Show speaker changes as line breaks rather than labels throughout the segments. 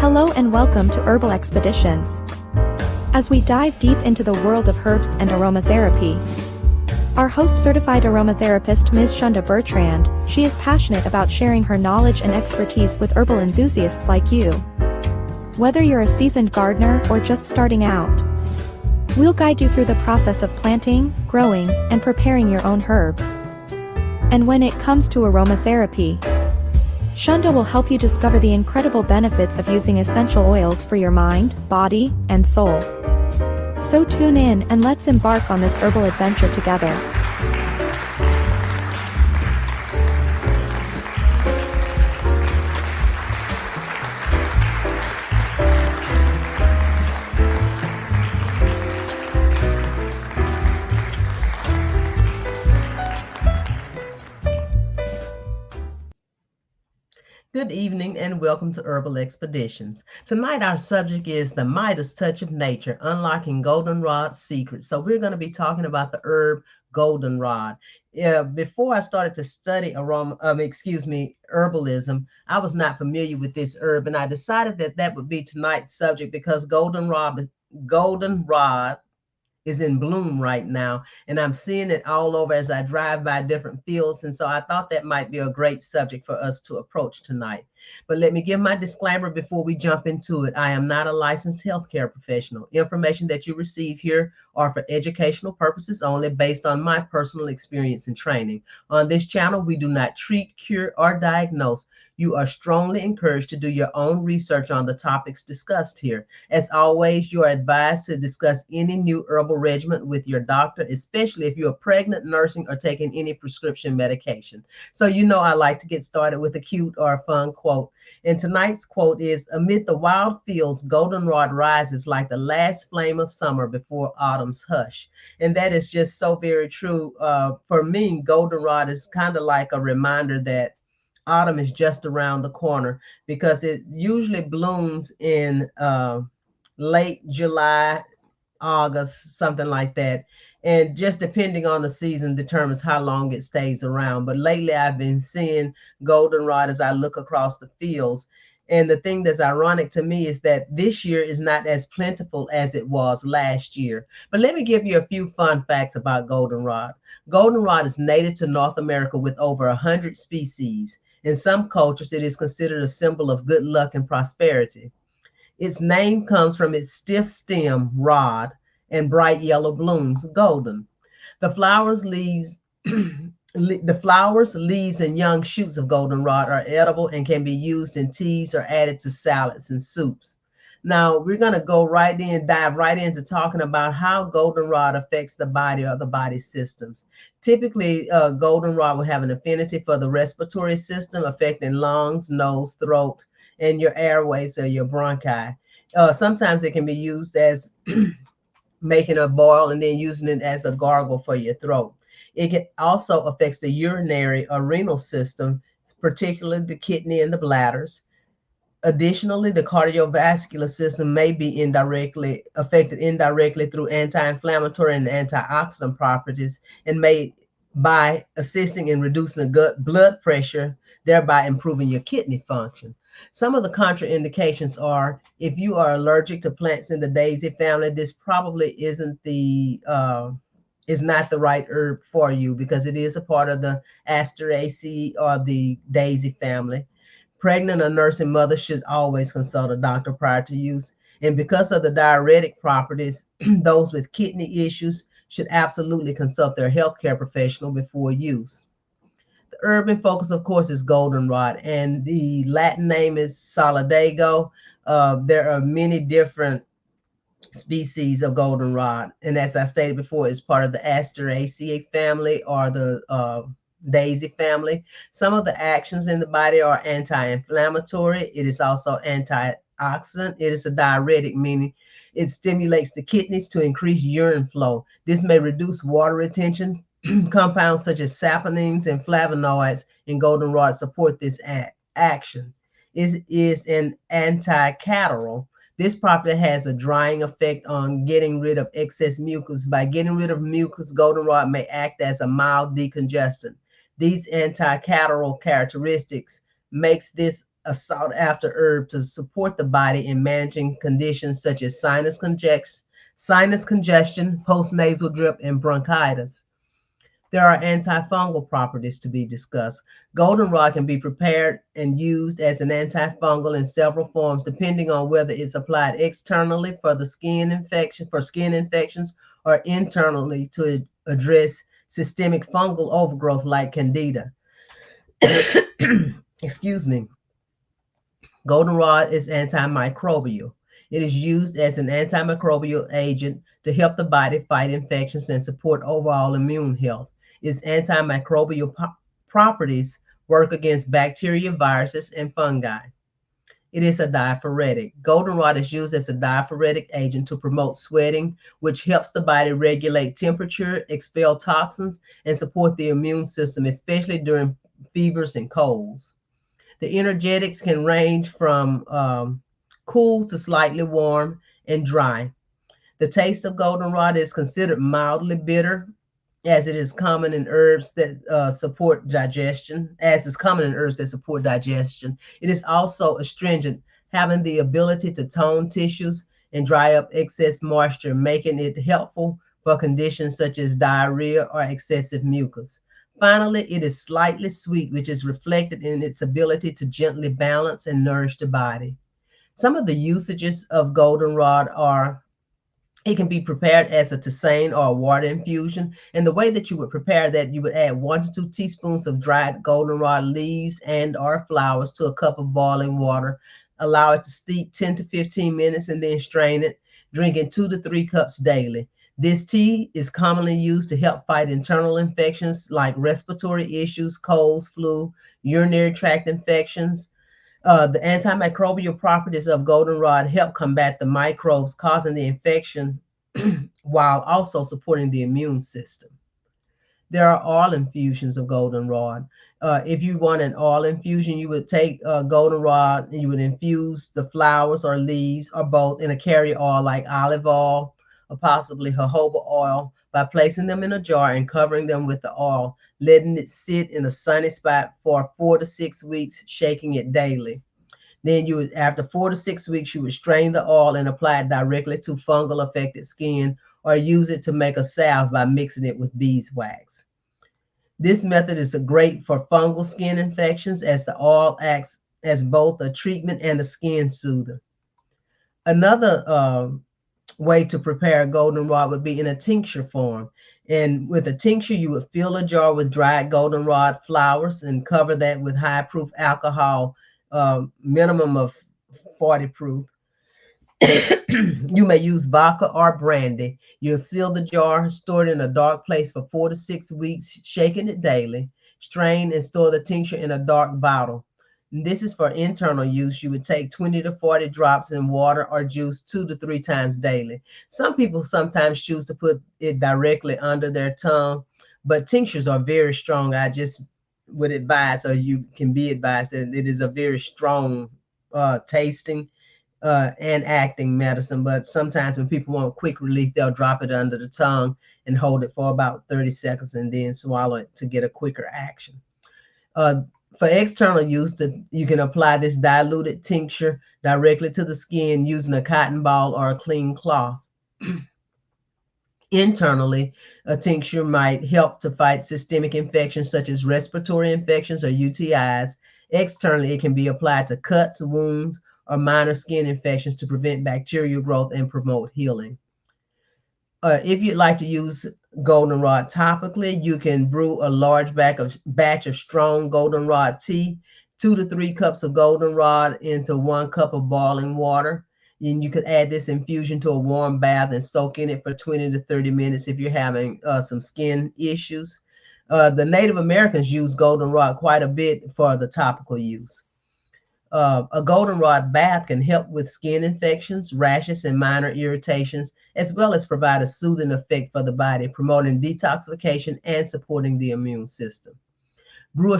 Hello and welcome to Herbal Expeditions. As we dive deep into the world of herbs and aromatherapy, our host certified aromatherapist Ms. Shunda Bertrand, she is passionate about sharing her knowledge and expertise with herbal enthusiasts like you. Whether you're a seasoned gardener or just starting out, we'll guide you through the process of planting, growing, and preparing your own herbs. And when it comes to aromatherapy, Shunda will help you discover the incredible benefits of using essential oils for your mind, body, and soul. So tune in and let's embark on this herbal adventure together.
Good evening and welcome to Herbal Expeditions. Tonight our subject is the Midas touch of nature, unlocking goldenrod secrets. So we're going to be talking about the herb goldenrod. Before I started to study herbalism, I was not familiar with this herb, and I decided that would be tonight's subject because goldenrod is in bloom right now, and I'm seeing it all over as I drive by different fields. And so I thought that might be a great subject for us to approach tonight. But let me give my disclaimer before we jump into it. I am not a licensed healthcare professional. Information that you receive here are for educational purposes only, based on my personal experience and training. On this channel, we do not treat, cure, or diagnose. You are strongly encouraged to do your own research on the topics discussed here. As always, you are advised to discuss any new herbal regimen with your doctor, especially if you are pregnant, nursing, or taking any prescription medication. So I like to get started with a cute or a fun quote. And tonight's quote is, "Amid the wild fields, goldenrod rises like the last flame of summer before autumn's hush." And that is just so very true. For me, goldenrod is kind of like a reminder that autumn is just around the corner, because it usually blooms in late July, August, something like that. And just depending on the season determines how long it stays around. But lately I've been seeing goldenrod as I look across the fields. And the thing that's ironic to me is that this year is not as plentiful as it was last year. But let me give you a few fun facts about goldenrod. Goldenrod is native to North America with over 100 species. In some cultures, it is considered a symbol of good luck and prosperity. Its name comes from its stiff stem, rod, and bright yellow blooms, golden. The flowers, leaves, and young shoots of goldenrod are edible and can be used in teas or added to salads and soups. Now, we're going to dive right into talking about how goldenrod affects the body or the body systems. Typically, goldenrod will have an affinity for the respiratory system, affecting lungs, nose, throat, and your airways or your bronchi. Sometimes it can be used as making a boil and then using it as a gargle for your throat. It also affects the urinary or renal system, particularly the kidney and the bladders. Additionally, the cardiovascular system may be affected indirectly through anti-inflammatory and antioxidant properties, and may by assisting in reducing the gut blood pressure, thereby improving your kidney function. Some of the contraindications are, if you are allergic to plants in the daisy family, this probably is not the right herb for you, because it is a part of the Asteraceae or the daisy family. Pregnant or nursing mothers should always consult a doctor prior to use. And because of the diuretic properties, those with kidney issues should absolutely consult their healthcare professional before use. The herb in focus, of course, is goldenrod, and the Latin name is solidago. There are many different species of goldenrod, and as I stated before, it's part of the Asteraceae family or the daisy family. Some of the actions in the body are anti-inflammatory. It is also antioxidant. It is a diuretic, meaning it stimulates the kidneys to increase urine flow. This may reduce water retention. Compounds such as saponins and flavonoids in goldenrod support this action. It is an anti-catarrhal. This property has a drying effect on getting rid of excess mucus. By getting rid of mucus, goldenrod may act as a mild decongestant. These anti-catarrhal characteristics makes this a sought-after herb to support the body in managing conditions such as sinus congestion, postnasal drip, and bronchitis. There are antifungal properties to be discussed. Goldenrod can be prepared and used as an antifungal in several forms, depending on whether it's applied externally for skin infections, or internally to address systemic fungal overgrowth like candida. Excuse me. Goldenrod is antimicrobial. It is used as an antimicrobial agent to help the body fight infections and support overall immune health. Its antimicrobial properties work against bacteria, viruses, and fungi. It is a diaphoretic. Goldenrod is used as a diaphoretic agent to promote sweating, which helps the body regulate temperature, expel toxins, and support the immune system, especially during fevers and colds. The energetics can range from cool to slightly warm and dry. The taste of goldenrod is considered mildly bitter, as it is common in herbs that support digestion. It is also astringent, having the ability to tone tissues and dry up excess moisture, making it helpful for conditions such as diarrhea or excessive mucus. Finally, it is slightly sweet, which is reflected in its ability to gently balance and nourish the body. Some of the usages of goldenrod are: it can be prepared as a tisane or a water infusion. And the way that you would prepare that, you would add 1 to 2 teaspoons of dried goldenrod leaves and or flowers to a cup of boiling water. Allow it to steep 10 to 15 minutes and then strain it, drinking 2 to 3 cups daily. This tea is commonly used to help fight internal infections like respiratory issues, colds, flu, urinary tract infections. The antimicrobial properties of goldenrod help combat the microbes causing the infection while also supporting the immune system. There are oil infusions of goldenrod. If you want an oil infusion, you would take goldenrod and you would infuse the flowers or leaves or both in a carrier oil like olive oil or possibly jojoba oil by placing them in a jar and covering them with the oil, letting it sit in a sunny spot for 4 to 6 weeks, shaking it daily. Then you would, after 4 to 6 weeks, you would strain the oil and apply it directly to fungal affected skin, or use it to make a salve by mixing it with beeswax. This method is great for fungal skin infections, as the oil acts as both a treatment and a skin soother. Another way to prepare goldenrod would be in a tincture form. And with a tincture, you would fill a jar with dried goldenrod flowers and cover that with high proof alcohol, minimum of 40 proof. You may use vodka or brandy. You'll seal the jar, store it in a dark place for 4 to 6 weeks, shaking it daily. Strain and store the tincture in a dark bottle. And this is for internal use. You would take 20 to 40 drops in water or juice 2 to 3 times daily. Some people sometimes choose to put it directly under their tongue, but tinctures are very strong. I just would advise, or you can be advised, that it is a very strong tasting and acting medicine. But sometimes when people want quick relief, they'll drop it under the tongue and hold it for about 30 seconds and then swallow it to get a quicker action. For external use, you can apply this diluted tincture directly to the skin using a cotton ball or a clean cloth. Internally, a tincture might help to fight systemic infections such as respiratory infections or UTIs. Externally, it can be applied to cuts, wounds, or minor skin infections to prevent bacterial growth and promote healing. If you'd like to use goldenrod topically, you can brew a large batch of strong goldenrod tea, 2 to 3 cups of goldenrod into 1 cup of boiling water. And you could add this infusion to a warm bath and soak in it for 20 to 30 minutes if you're having some skin issues. The Native Americans use goldenrod quite a bit for the topical use. A goldenrod bath can help with skin infections, rashes, and minor irritations, as well as provide a soothing effect for the body, promoting detoxification and supporting the immune system. You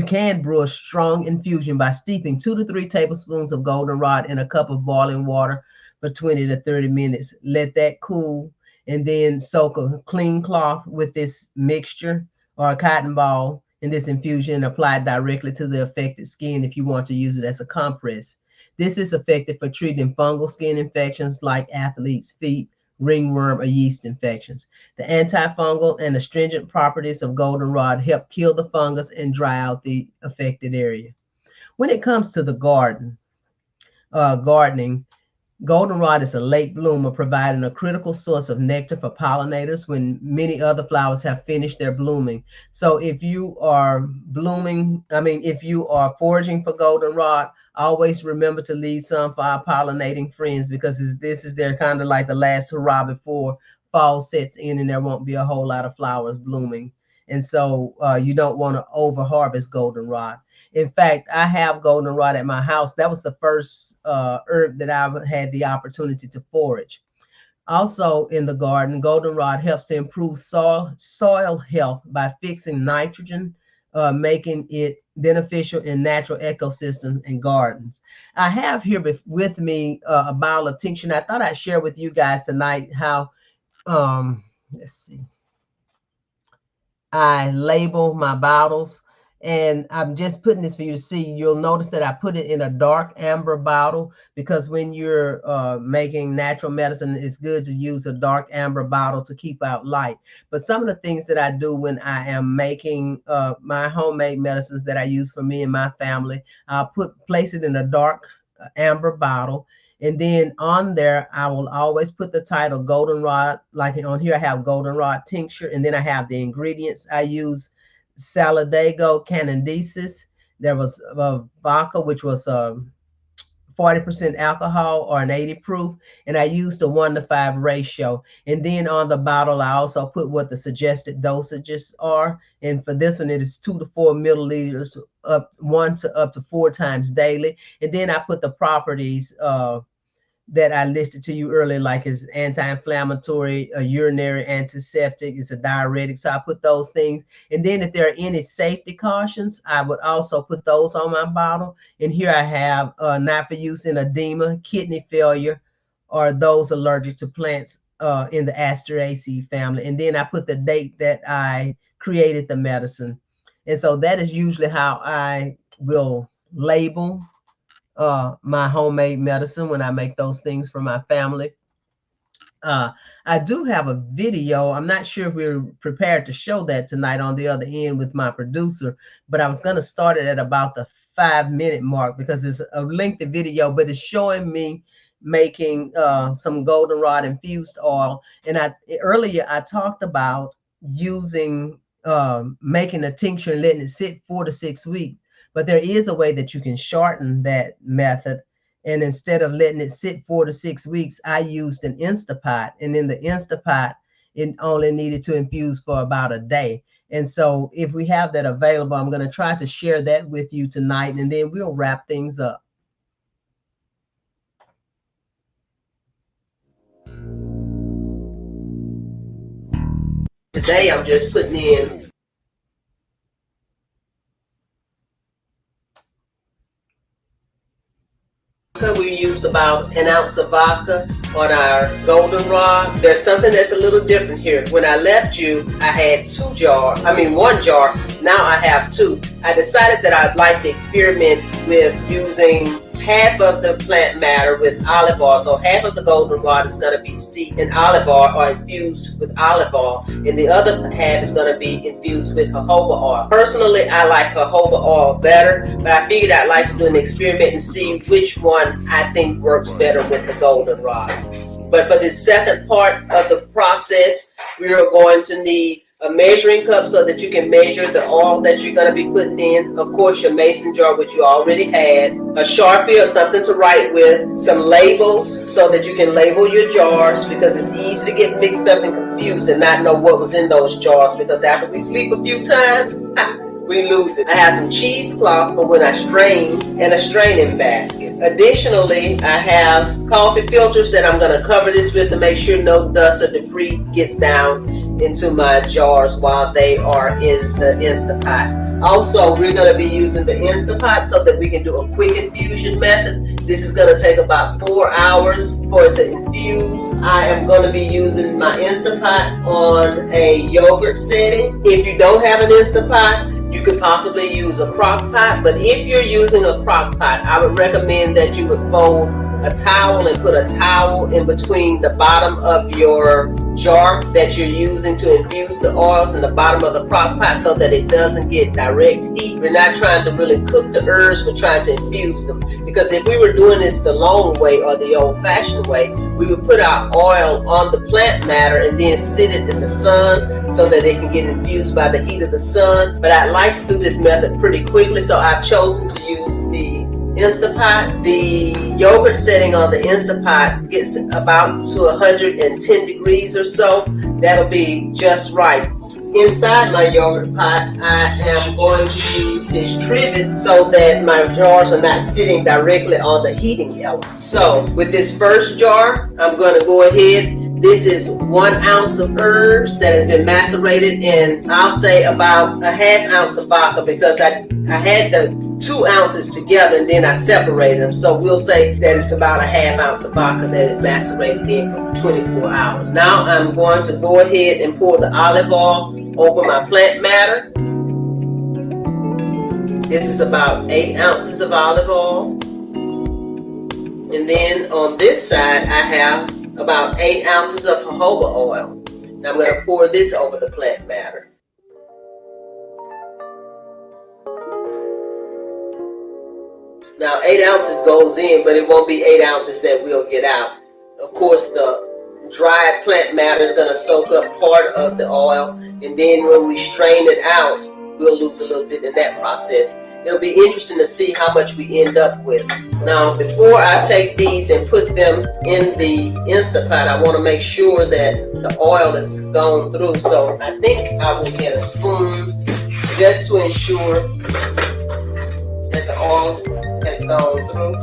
can brew a strong infusion by steeping 2 to 3 tablespoons of goldenrod in a cup of boiling water for 20 to 30 minutes. Let that cool, and then soak a clean cloth with this mixture or a cotton ball in this infusion and apply it directly to the affected skin if you want to use it as a compress. This is effective for treating fungal skin infections like athlete's feet, ringworm, or yeast infections. The antifungal and astringent properties of goldenrod help kill the fungus and dry out the affected area. When it comes to the gardening, goldenrod is a late bloomer, providing a critical source of nectar for pollinators when many other flowers have finished their blooming. So if you are if you are foraging for goldenrod, always remember to leave some for our pollinating friends, because this is their kind of like the last hurrah before fall sets in and there won't be a whole lot of flowers blooming. And so you don't want to over harvest goldenrod. In fact, I have goldenrod at my house. That was the first herb that I've had the opportunity to forage. Also in the garden, goldenrod helps to improve soil health by fixing nitrogen, making it beneficial in natural ecosystems and gardens. I have here with me a bottle of tincture. And I thought I'd share with you guys tonight how, let's see, I label my bottles. And I'm just putting this for you to see. You'll notice that I put it in a dark amber bottle, because when you're making natural medicine, it's good to use a dark amber bottle to keep out light. But some of the things that I do when I am making my homemade medicines that I use for me and my family, I'll place it in a dark amber bottle. And then on there, I will always put the title goldenrod. Like on here, I have goldenrod tincture, and then I have the ingredients. I use Saladago canadensis. There was vodka, which was 40% alcohol or an 80 proof, and I used a 1:5 ratio. And then on the bottle, I also put what the suggested dosages are. And for this one, it is 2 to 4 milliliters, up to 4 times daily. And then I put the properties that I listed to you earlier, like it's anti-inflammatory, a urinary antiseptic, it's a diuretic. So I put those things. And then if there are any safety cautions, I would also put those on my bottle. And here I have not for use in edema, kidney failure, or those allergic to plants in the Asteraceae family. And then I put the date that I created the medicine. And so that is usually how I will label my homemade medicine when I make those things for my family. I do have a video. I'm not sure if we're prepared to show that tonight on the other end with my producer, but I was going to start it at about the 5-minute mark, because it's a lengthy video, but it's showing me making some goldenrod infused oil. And earlier I talked about using making a tincture and letting it sit 4 to 6 weeks. But there is a way that you can shorten that method. And instead of letting it sit 4 to 6 weeks, I used an Instapot. And in the Instapot, it only needed to infuse for about a day. And so if we have that available, I'm going to try to share that with you tonight, and then we'll wrap things up. Today, I'm just putting in we used about 1 ounce of vodka on our goldenrod. There's something that's a little different here. When I left you, I had 1 jar. Now I have 2. I decided that I'd like to experiment with using half of the plant matter with olive oil. So half of the goldenrod is going to be steeped in olive oil or infused with olive oil, and the other half is going to be infused with jojoba oil. Personally, I like jojoba oil better, but I figured I'd like to do an experiment and see which one I think works better with the goldenrod. But for this second part of the process, we are going to need a measuring cup so that you can measure the oil that you're going to be putting in. Of course, your mason jar, which you already had, a Sharpie or something to write with, some labels so that you can label your jars, because it's easy to get mixed up and confused and not know what was in those jars, because after we sleep a few times, we lose it. I have some cheesecloth for when I strain, and a straining basket. Additionally, I have coffee filters that I'm going to cover this with to make sure no dust or debris gets down into my jars while they are in the Instapot. Also, we're going to be using the Instapot so that we can do a quick infusion method This is going to take about 4 hours for it to infuse. I am going to be using my Instapot on a yogurt setting. If you don't have an Instapot, you could possibly use a crock pot, but if you're using a crock pot, I would recommend that you would fold a towel and put a towel in between the bottom of your jar that you're using to infuse the oils and the bottom of the crock pot so that it doesn't get direct heat. We're not trying to really cook the herbs, we're trying to infuse them. Because if we were doing this the long way or the old-fashioned way, we would put our oil on the plant matter and then sit it in the sun so that it can get infused by the heat of the sun. But I like to do this method pretty quickly, so I've chosen to use the Instapot. The yogurt setting on the Instapot gets about to 110 degrees or so. That'll be just right. Inside my yogurt pot, I am going to use this trivet so that my jars are not sitting directly on the heating element. So with this first jar, I'm going to go ahead. This is 1 ounce of herbs that has been macerated in, I'll say, about a half ounce of vodka, because I had the 2 ounces together and then I separated them. So we'll say that it's about a half ounce of vodka that it macerated in for 24 hours. Now I'm going to go ahead and pour the olive oil over my plant matter. This is about 8 ounces of olive oil. And then on this side, I have about 8 ounces of jojoba oil. Now I'm going to pour this over the plant matter. Now 8 ounces goes in, but it won't be 8 ounces that we'll get out. Of course, the dried plant matter is going to soak up part of the oil, and then when we strain it out, we'll lose a little bit in that process. It'll be interesting to see how much we end up with. Now, before I take these and put them in the Instapot, I want to make sure that the oil is gone through. So I think I will get a spoon just to ensure that the oil has gone through.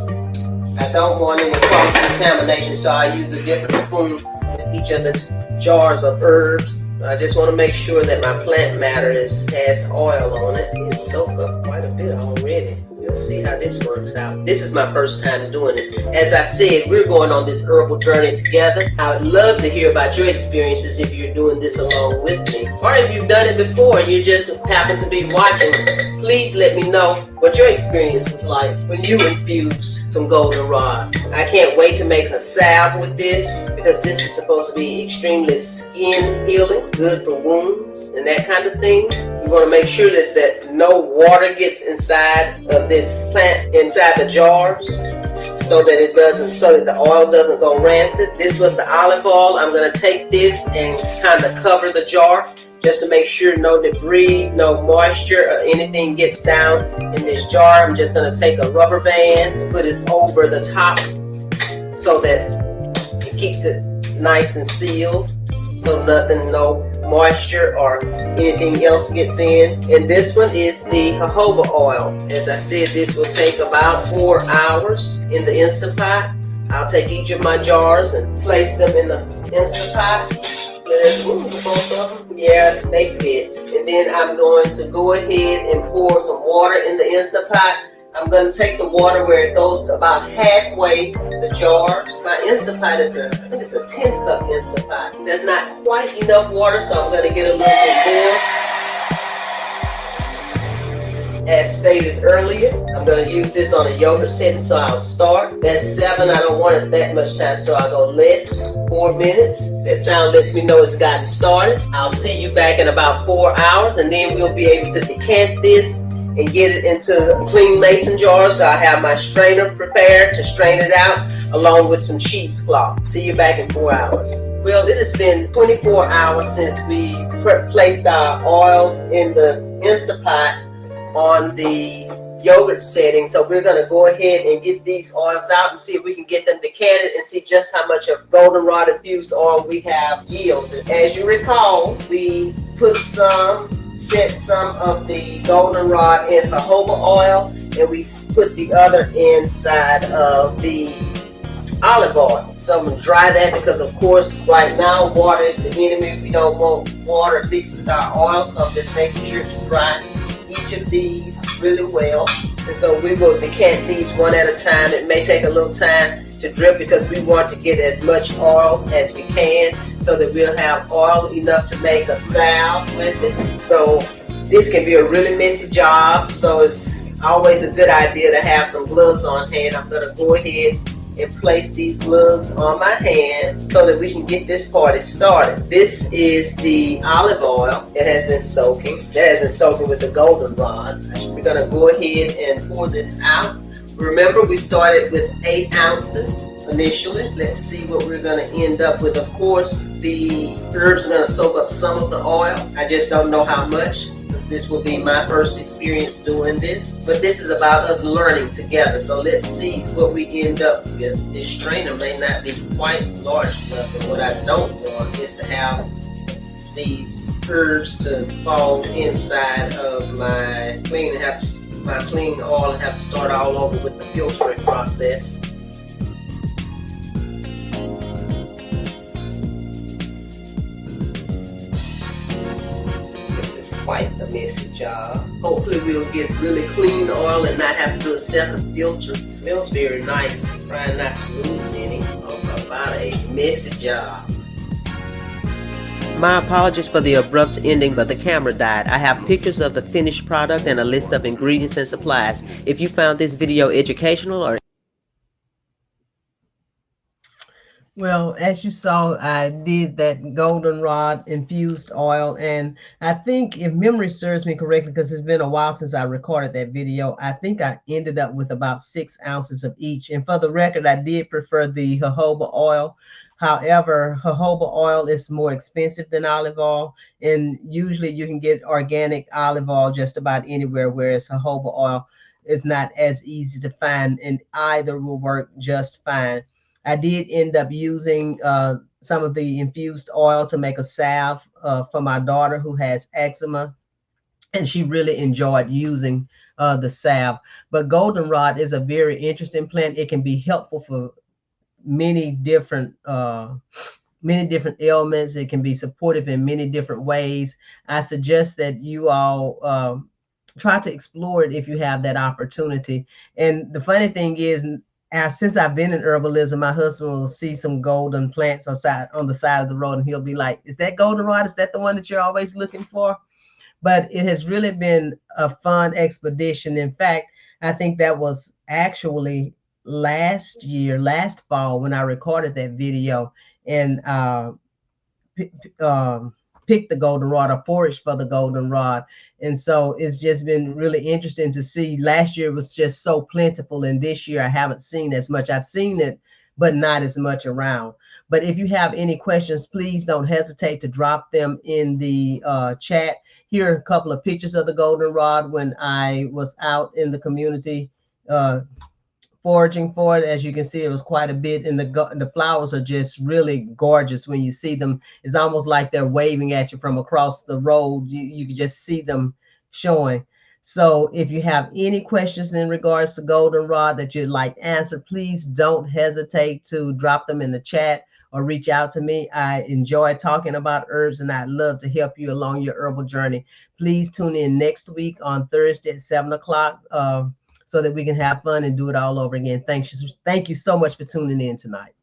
I don't want any cross-contamination, so I use a different spoon with each of the jars of herbs. I just want to make sure that my plant matter has oil on it. It's soaked up quite a bit already. We'll see how this works out. This is my first time doing it. As I said, we're going on this herbal journey together. I would love to hear about your experiences if you're doing this along with me. Or if you've done it before and you just happen to be watching, please let me know what your experience was like when you infused some goldenrod. I can't wait to make a salve with this, because this is supposed to be extremely skin healing, good for wounds and that kind of thing. You want to make sure that no water gets inside of this plant, inside the jars, so that the oil doesn't go rancid. This was the olive oil. I'm going to take this and kind of cover the jar just to make sure no debris, no moisture or anything gets down in this jar. I'm just going to take a rubber band and put it over the top so that it keeps it nice and sealed, so no moisture or anything else gets in. And this one is the jojoba oil. As I said, this will take about 4 hours in the Instapot. I'll take each of my jars and place them in the Instapot. Both of them, yeah, they fit. And then I'm going to go ahead and pour some water in the Instapot. I'm going to take the water where it goes to about halfway the jars. My Instapot is I think it's a 10 cup Instapot. There's not quite enough water, so I'm going to get a little bit more. As stated earlier, I'm going to use this on a yogurt setting, so I'll start. That's 7. I don't want it that much time, so I'll go less, 4 minutes. That sound lets me know it's gotten started. I'll see you back in about 4 hours, and then we'll be able to decant this and get it into clean mason jars. So I have my strainer prepared to strain it out, along with some cheesecloth. See you back in 4 hours. Well, it has been 24 hours since we placed our oils in the Instapot on the yogurt setting. So we're going to go ahead and get these oils out and see if we can get them decanted and see just how much of goldenrod infused oil we have yielded. As you recall, we set some of the goldenrod in jojoba oil, and we put the other inside of the olive oil. So I'm going to dry that, because of course right now water is the enemy. We don't want water mixed with our oil, so I'm just making sure to dry each of these really well. And so we will decant these one at a time. It may take a little time to drip because we want to get as much oil as we can so that we'll have oil enough to make a salve with it. So this can be a really messy job, so it's always a good idea to have some gloves on hand. I'm going to go ahead and place these gloves on my hand so that we can get this party started. This is the olive oil. It has been soaking. That has been soaking with the goldenrod. We're going to go ahead and pour this out. Remember, we started with 8 ounces initially. Let's see what we're going to end up with. Of course, the herbs are going to soak up some of the oil. I just don't know how much, because this will be my first experience doing this. But this is about us learning together. So let's see what we end up with. This strainer may not be quite large enough, and what I don't want is to have these herbs to fall inside of my clean oil and have to start all over with the filtering process. It's quite the messy job. Hopefully we'll get really clean oil and not have to do a second filter. It smells very nice. Trying not to lose any. About a messy job. My apologies for the abrupt ending, but the camera died. I have pictures of the finished product and a list of ingredients and supplies. If you found this video educational or... Well, as you saw, I did that goldenrod infused oil, and I think, if memory serves me correctly, because it's been a while since I recorded that video, I think I ended up with about 6 ounces of each. And for the record, I did prefer the jojoba oil. However, jojoba oil is more expensive than olive oil, and usually you can get organic olive oil just about anywhere, whereas jojoba oil is not as easy to find, and either will work just fine. I did end up using some of the infused oil to make a salve for my daughter who has eczema, and she really enjoyed using the salve. But goldenrod is a very interesting plant. It can be helpful for many different ailments. It can be supportive in many different ways. I suggest that you all try to explore it if you have that opportunity. And the funny thing is, since I've been in herbalism, my husband will see some golden plants on the side of the road, and he'll be like, "Is that goldenrod? Is that the one that you're always looking for?" But it has really been a fun expedition. In fact, I think that was actually last fall, when I recorded that video and picked the goldenrod, or foraged for the goldenrod. And so it's just been really interesting to see. Last year was just so plentiful, and this year I haven't seen as much. I've seen it, but not as much around. But if you have any questions, please don't hesitate to drop them in the chat. Here are a couple of pictures of the goldenrod when I was out in the community foraging for it. As you can see, it was quite a bit, and the flowers are just really gorgeous when you see them. It's almost like they're waving at you from across the road. You can just see them showing. So if you have any questions in regards to goldenrod that you'd like answered, please don't hesitate to drop them in the chat or reach out to me. I enjoy talking about herbs, and I'd love to help you along your herbal journey. Please tune in next week on Thursday at 7 o'clock so that we can have fun and do it all over again. Thank you so much for tuning in tonight.